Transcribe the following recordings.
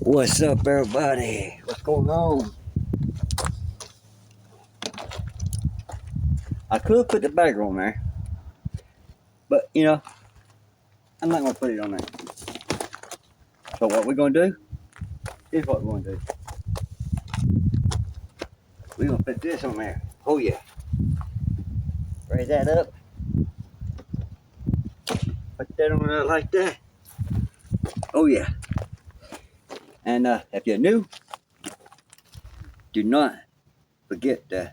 What's up, everybody? What's going on? I could put the bagger on there, but I'm not gonna put it on there. So what we're gonna do is what we're gonna do. We're gonna put this on there. Oh yeah. Raise that up. Put that on there like that. Oh yeah. And if you're new, do not forget to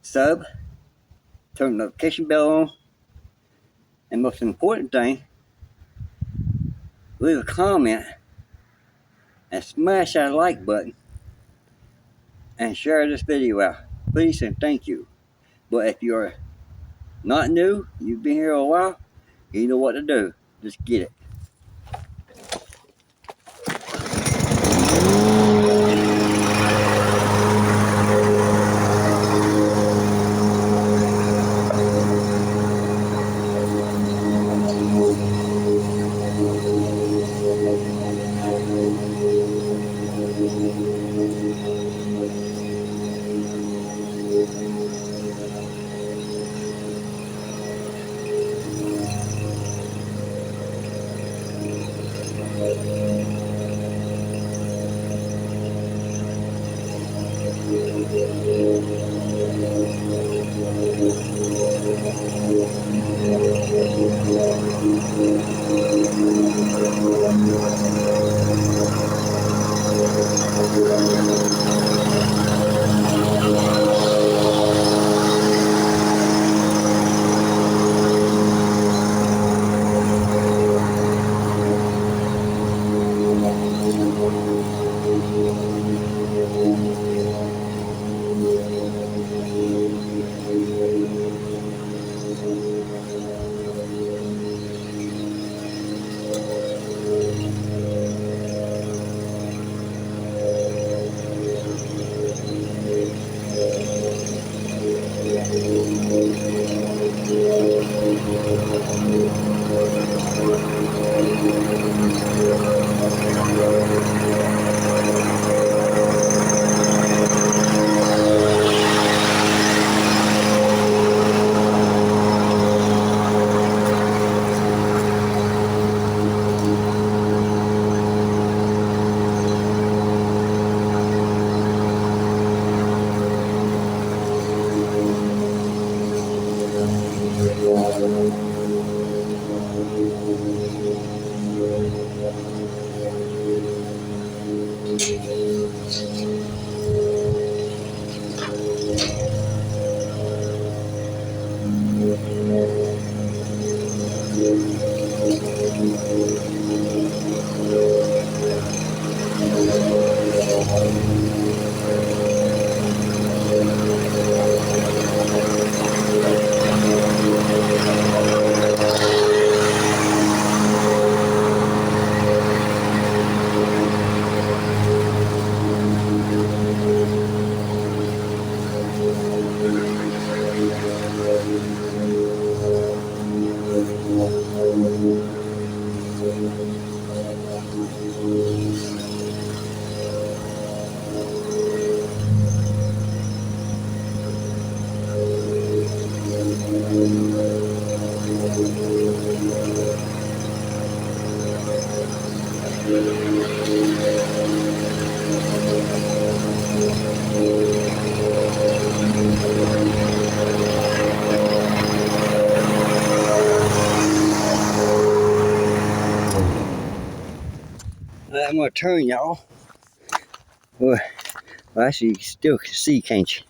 sub, turn the notification bell on, and most important thing, leave a comment and smash that like button and share this video out. Please and thank you. But if you're not new, you've been here a while, you know what to do. Just get it. I'm gonna turn y'all. Well, actually, you still can see, can't you?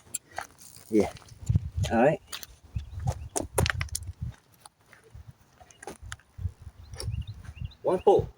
Yeah. All right. One pull.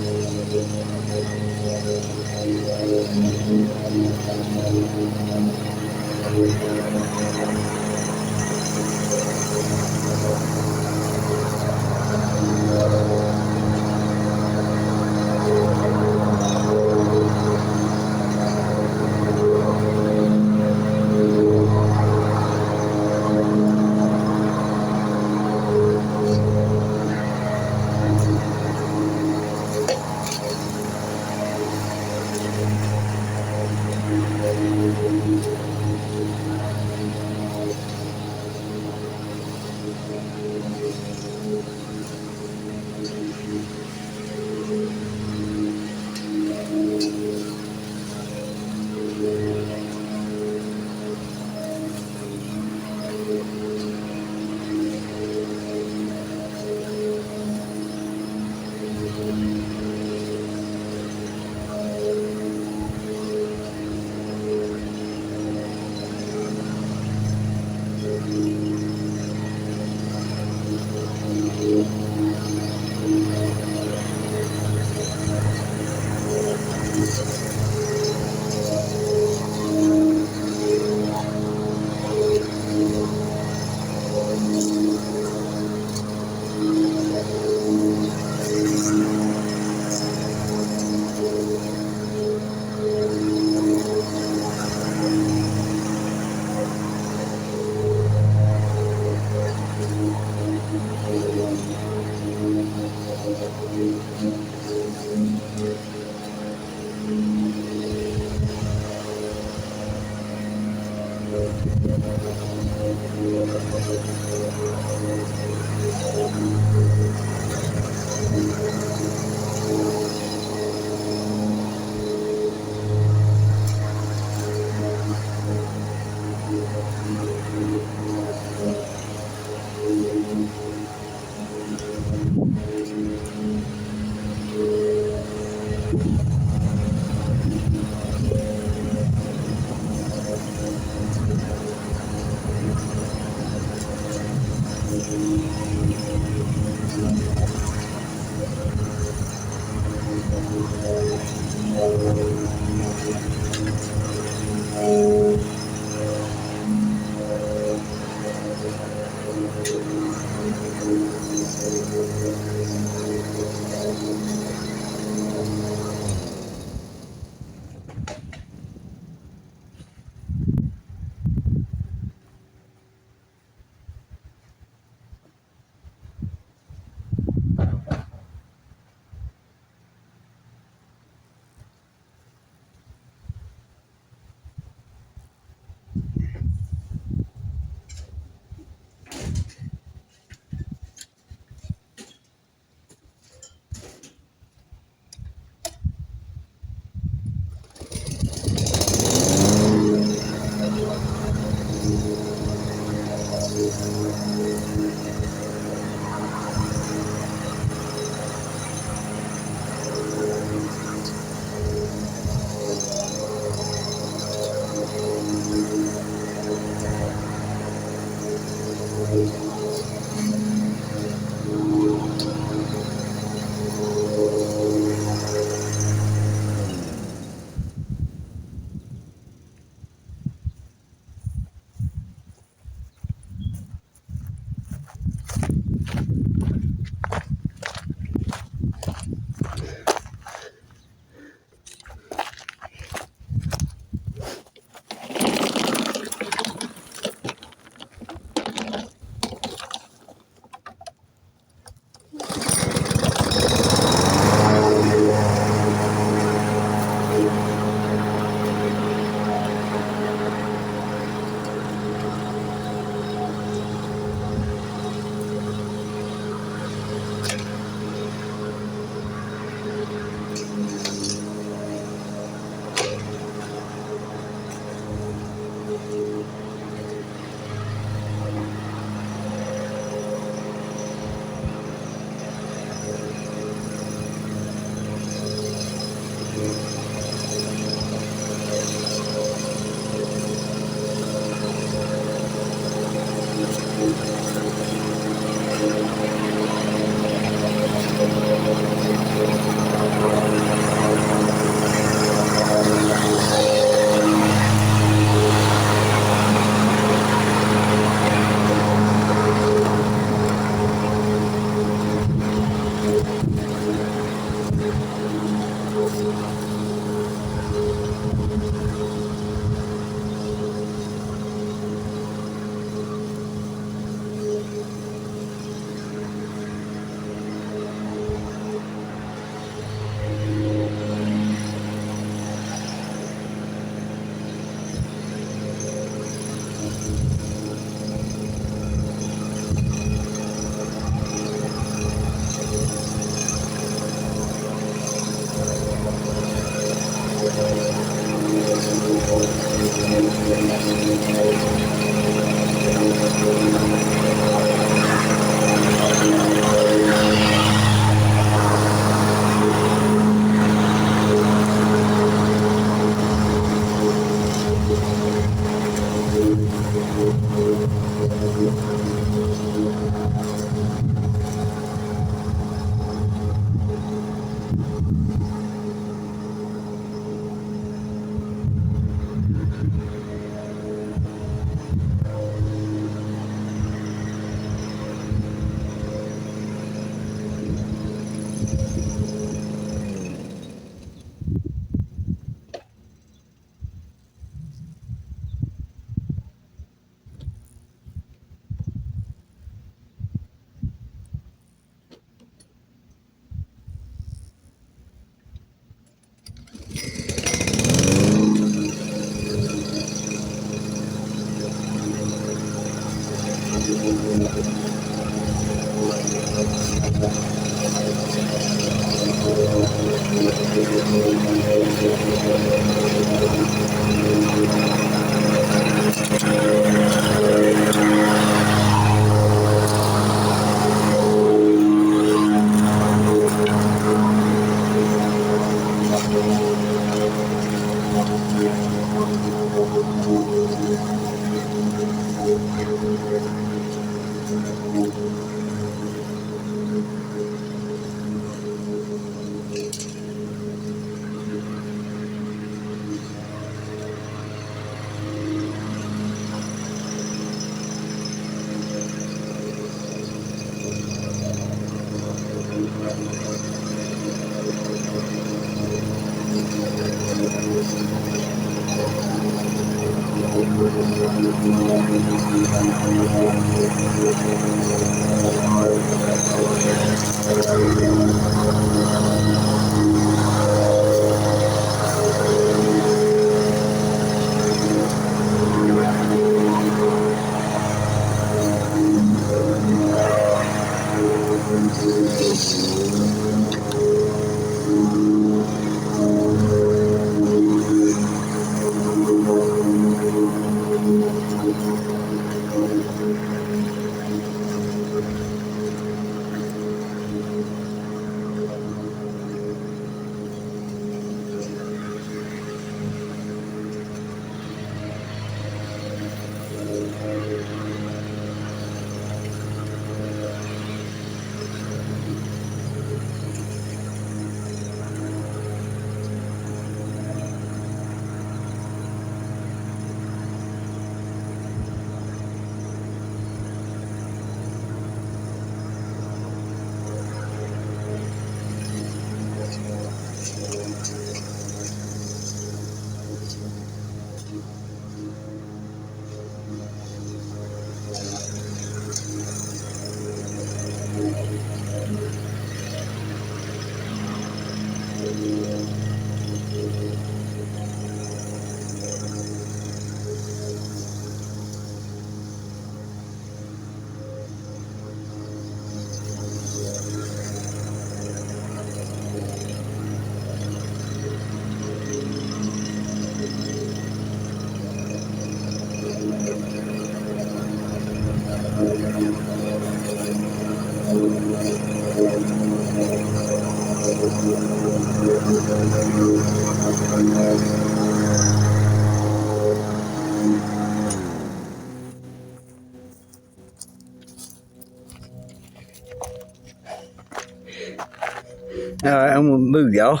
Alright, I'm gonna move y'all.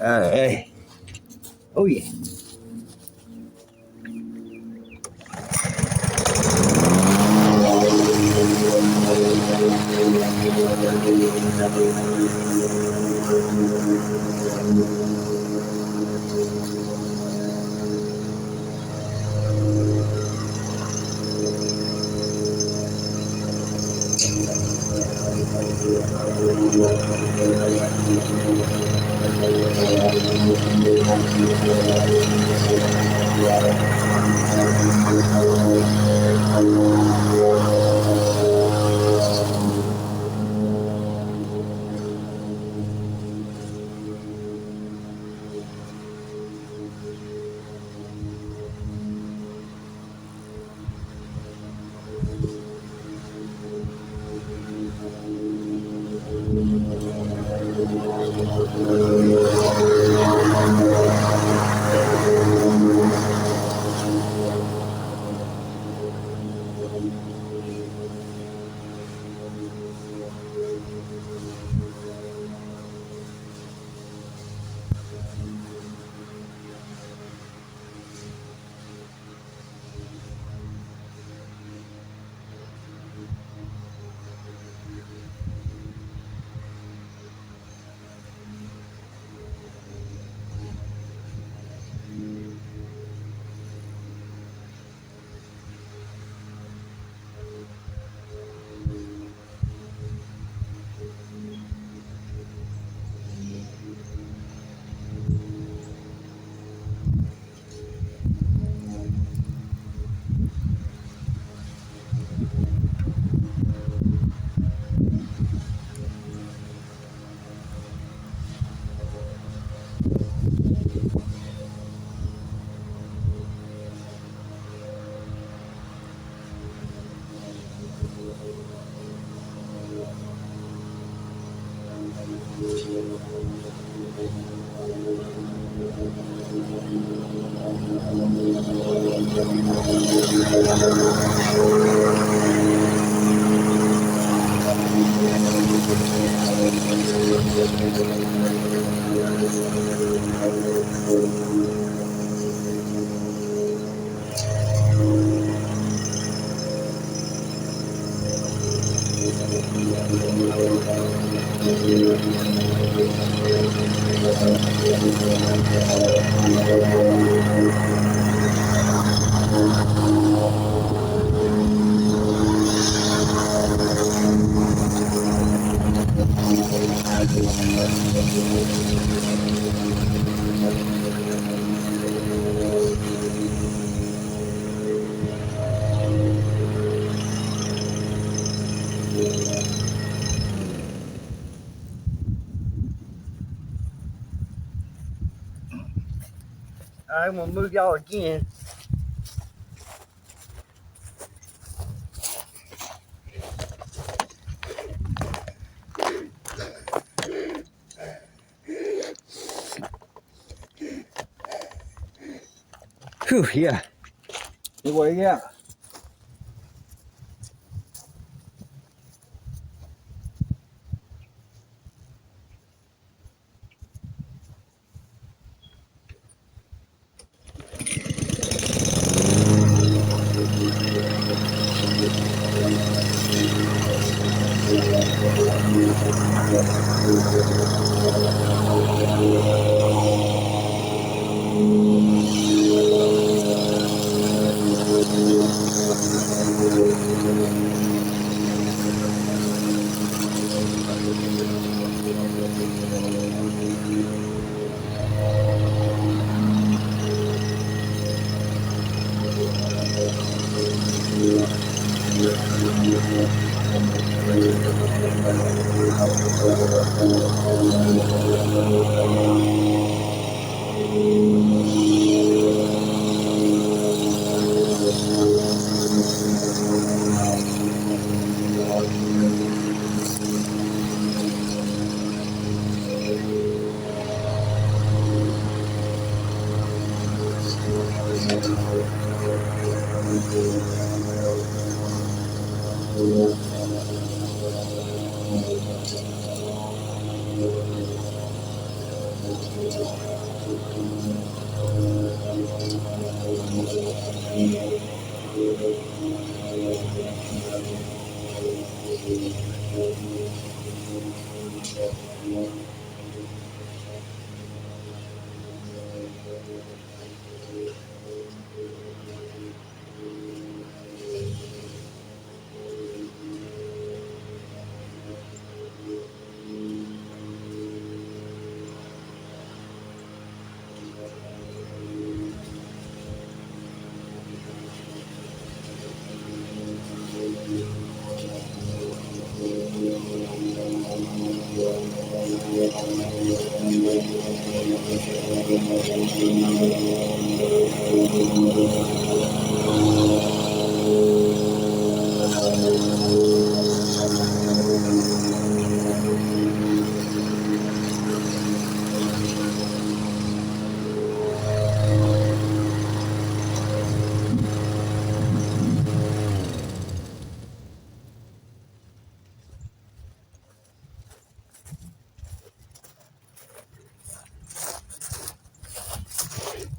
Alright. Oh yeah. I'm gonna move y'all again. Whew, yeah. Well, yeah.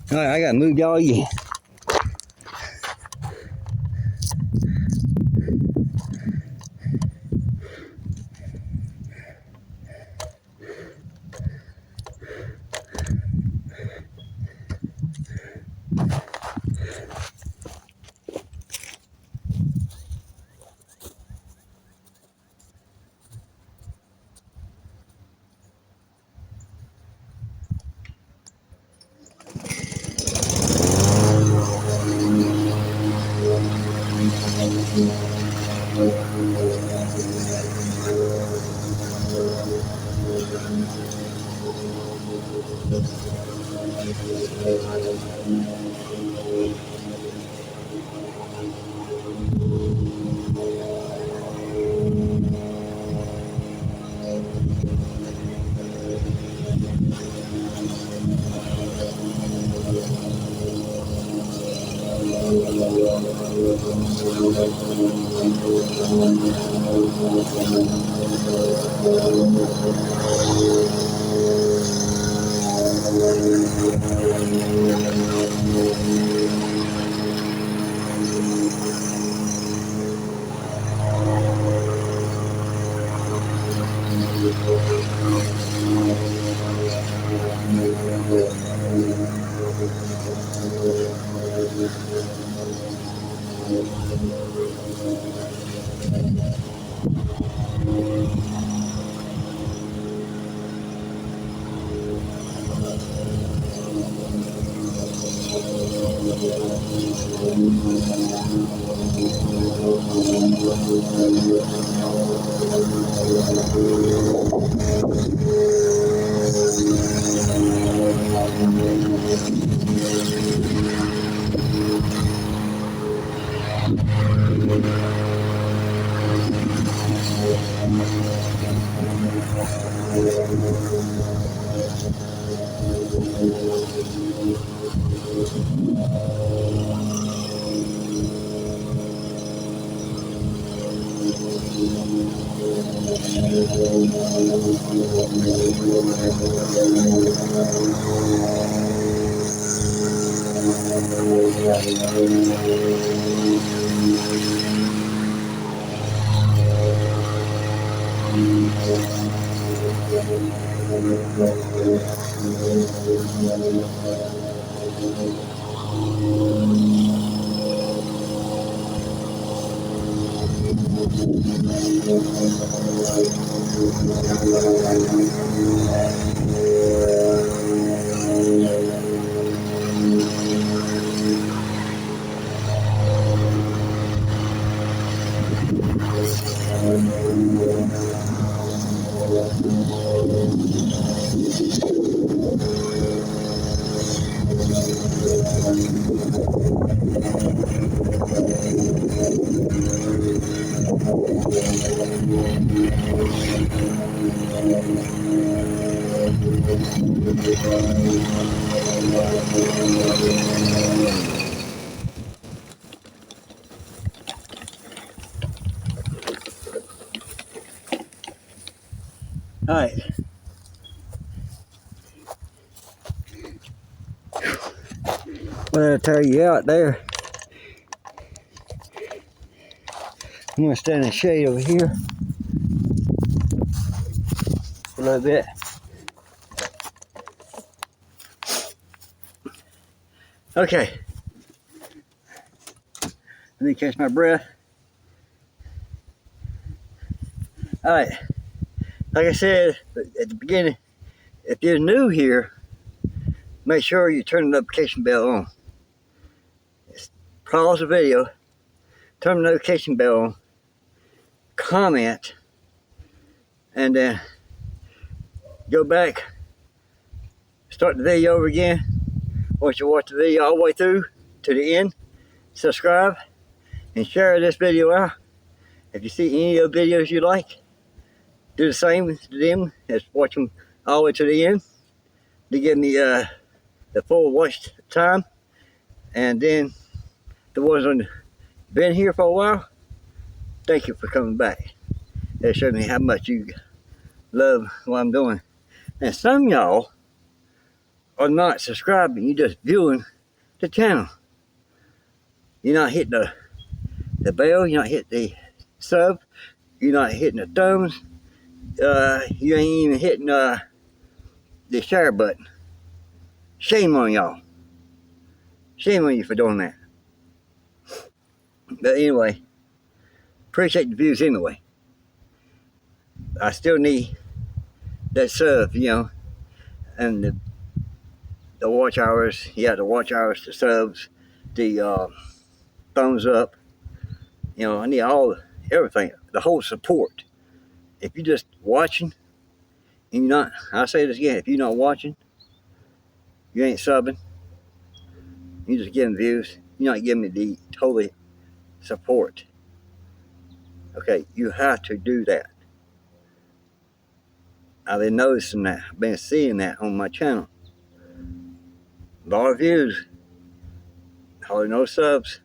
All right, I gotta move y'all again. Alright. Well, I'll tell you out there. I'm gonna stand in the shade over here a little bit. Okay. Let me catch my breath. Alright. Like I said at the beginning, if you're new here, make sure you turn the notification bell on. Pause the video, turn the notification bell on, comment, and then go back, start the video over again. Once you watch the video all the way through to the end, subscribe and share this video out. If you see any of the videos you like, do the same to them as watch them all the way to the end to give me the full watch time. And then the ones that been here for a while, thank you for coming back. That shows me how much you love what I'm doing. And some of y'all are not subscribing, you're just viewing the channel. You're not hitting the bell, you're not hitting the sub, you're not hitting the thumbs, you ain't even hitting the share button. Shame on y'all. Shame on you for doing that. But anyway, appreciate the views anyway. I still need that sub, you know, and the watch hours, the watch hours, the subs, the thumbs up. You know, I need everything, the whole support. If you're just watching, and you're not, I'll say this again, if you're not watching, you ain't subbing, you're just getting views, you're not giving me the total support. Okay, you have to do that. I've been noticing that, I've been seeing that on my channel. A lot of views, hardly no subs,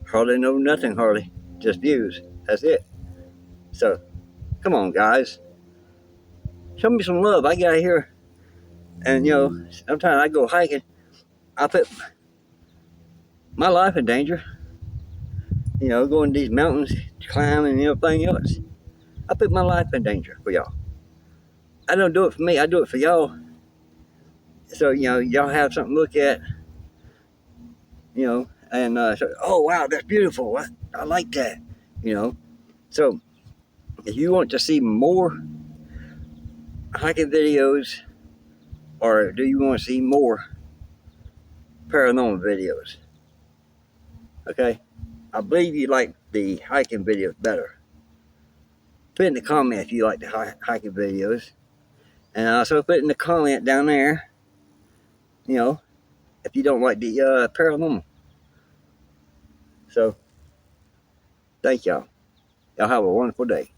hardly no nothing, hardly, just views, that's it. So, come on guys, show me some love. I got here, and you know, sometimes I go hiking, I put my life in danger. You know, going to these mountains, climbing and everything else. I put my life in danger for y'all. I don't do it for me, I do it for y'all. So, you know, y'all have something to look at, you know, and so, oh wow, that's beautiful. I like that, you know. So, if you want to see more hiking videos, or do you want to see more paranormal videos? Okay, I believe you like the hiking videos better. Put in the comment if you like the hiking videos. And also put in the comment down there, you know, if you don't like the paranormal. So, thank y'all. Y'all have a wonderful day.